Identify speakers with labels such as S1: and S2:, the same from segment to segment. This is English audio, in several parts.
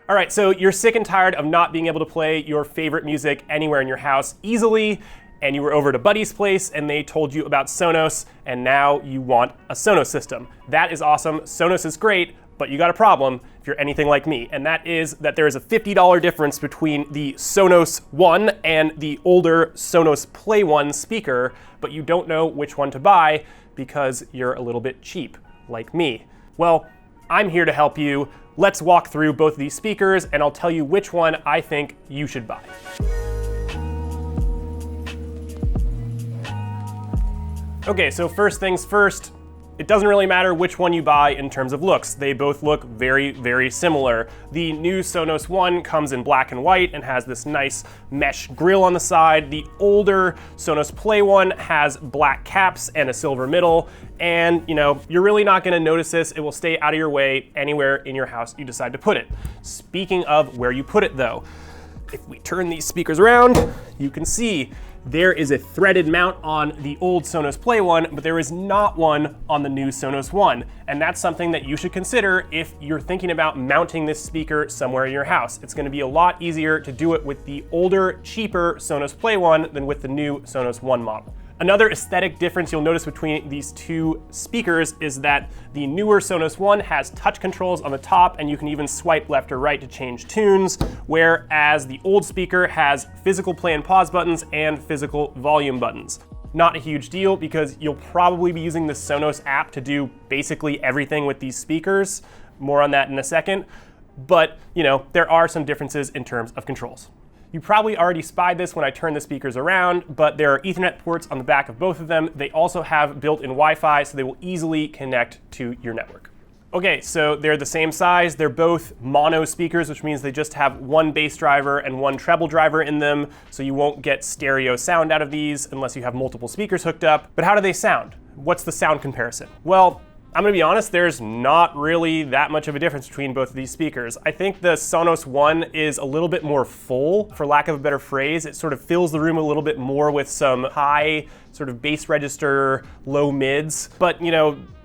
S1: All right, so you're sick and tired of not being able to play your favorite music anywhere in your house easily, and you were over at a buddy's place and they told you about Sonos, and now you want a Sonos system. That is awesome. Sonos is great, but you got a problem if you're anything like me, and that is that there is a $50 difference between the Sonos One and the older Sonos Play One speaker, but you don't know which one to buy because you're a little bit cheap, like me. Well, I'm here to help you. Let's walk through both of these speakers and I'll tell you which one I think you should buy. Okay, so first things first, it doesn't really matter which one you buy in terms of looks. They both look very, very similar. The new Sonos One comes in black and white and has this nice mesh grille on the side. The older Sonos Play One has black caps and a silver middle. And you're really not gonna notice this. It will stay out of your way anywhere in your house you decide to put it. Speaking of where you put it though, if we turn these speakers around, you can see there is a threaded mount on the old Sonos Play One, but there is not one on the new Sonos One. And that's something that you should consider if you're thinking about mounting this speaker somewhere in your house. It's gonna be a lot easier to do it with the older, cheaper Sonos Play One than with the new Sonos One model. Another aesthetic difference you'll notice between these two speakers is that the newer Sonos One has touch controls on the top and you can even swipe left or right to change tunes, whereas the old speaker has physical play and pause buttons and physical volume buttons. Not a huge deal because you'll probably be using the Sonos app to do basically everything with these speakers. More on that in a second. But there are some differences in terms of controls. You probably already spied this when I turned the speakers around, but there are Ethernet ports on the back of both of them. They also have built-in Wi-Fi, so they will easily connect to your network. Okay, so they're the same size. They're both mono speakers, which means they just have one bass driver and one treble driver in them, so you won't get stereo sound out of these unless you have multiple speakers hooked up. But how do they sound? What's the sound comparison? Well, I'm gonna be honest, there's not really that much of a difference between both of these speakers. I think the Sonos One is a little bit more full, for lack of a better phrase. It sort of fills the room a little bit more with some high sort of bass register, low mids. But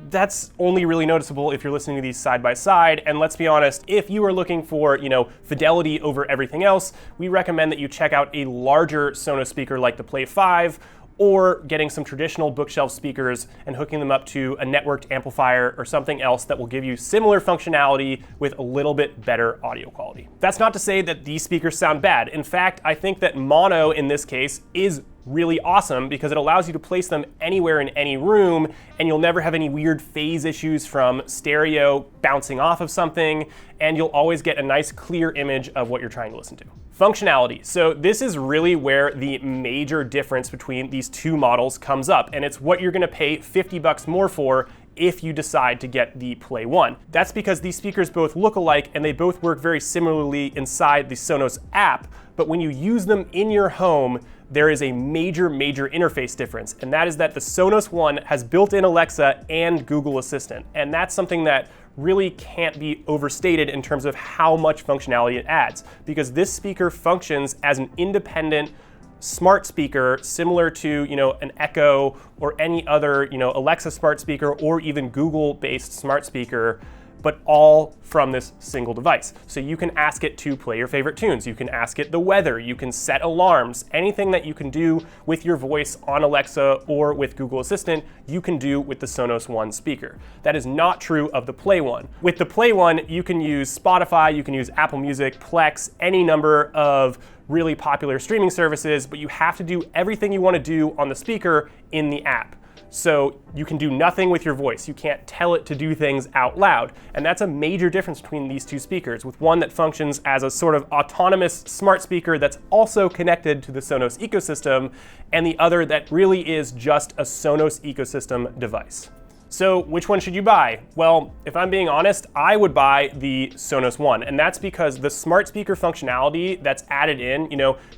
S1: that's only really noticeable if you're listening to these side by side. And let's be honest, if you are looking for, fidelity over everything else, we recommend that you check out a larger Sonos speaker like the Play 5, or getting some traditional bookshelf speakers and hooking them up to a networked amplifier or something else that will give you similar functionality with a little bit better audio quality. That's not to say that these speakers sound bad. In fact, I think that mono in this case is really awesome because it allows you to place them anywhere in any room and you'll never have any weird phase issues from stereo bouncing off of something, and you'll always get a nice clear image of what you're trying to listen to. Functionality. So this is really where the major difference between these two models comes up, and it's what you're gonna pay $50 more for if you decide to get the Play One. That's because these speakers both look alike and they both work very similarly inside the Sonos app, but when you use them in your home, there is a major interface difference, and that is that the Sonos One has built-in Alexa and Google Assistant, and that's something that really can't be overstated in terms of how much functionality it adds, because this speaker functions as an independent smart speaker similar to an Echo or any other Alexa smart speaker or even Google-based smart speaker, but all from this single device. So you can ask it to play your favorite tunes, you can ask it the weather, you can set alarms, anything that you can do with your voice on Alexa or with Google Assistant, you can do with the Sonos One speaker. That is not true of the Play One. With the Play One, you can use Spotify, you can use Apple Music, Plex, any number of really popular streaming services, but you have to do everything you want to do on the speaker in the app. So you can do nothing with your voice. You can't tell it to do things out loud. And that's a major difference between these two speakers, with one that functions as a sort of autonomous smart speaker that's also connected to the Sonos ecosystem, and the other that really is just a Sonos ecosystem device. So which one should you buy? Well, if I'm being honest, I would buy the Sonos One, and that's because the smart speaker functionality that's added in,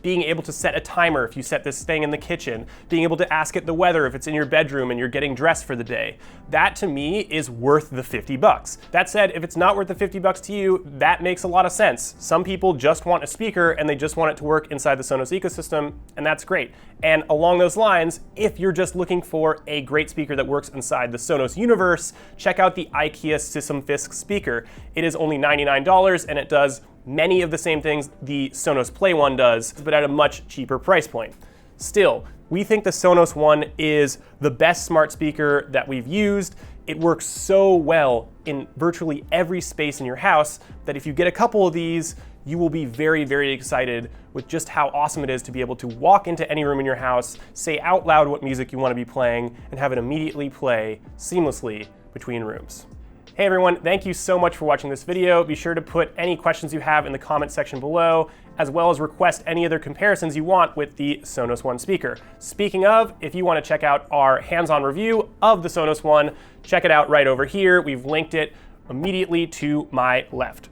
S1: being able to set a timer if you set this thing in the kitchen, being able to ask it the weather if it's in your bedroom and you're getting dressed for the day, that to me is worth the $50. That said, if it's not worth the $50 to you, that makes a lot of sense. Some people just want a speaker and they just want it to work inside the Sonos ecosystem, and that's great. And along those lines, if you're just looking for a great speaker that works inside the Sonos Sonos universe, check out the IKEA System-Fisk speaker. It is only $99 and it does many of the same things the Sonos Play One does, but at a much cheaper price point. Still, we think the Sonos One is the best smart speaker that we've used. It works so well in virtually every space in your house that if you get a couple of these, you will be very, very excited with just how awesome it is to be able to walk into any room in your house, say out loud what music you want to be playing, and have it immediately play seamlessly between rooms. Hey everyone, thank you so much for watching this video. Be sure to put any questions you have in the comment section below, as well as request any other comparisons you want with the Sonos One speaker. Speaking of, if you want to check out our hands-on review of the Sonos One, check it out right over here. We've linked it immediately to my left.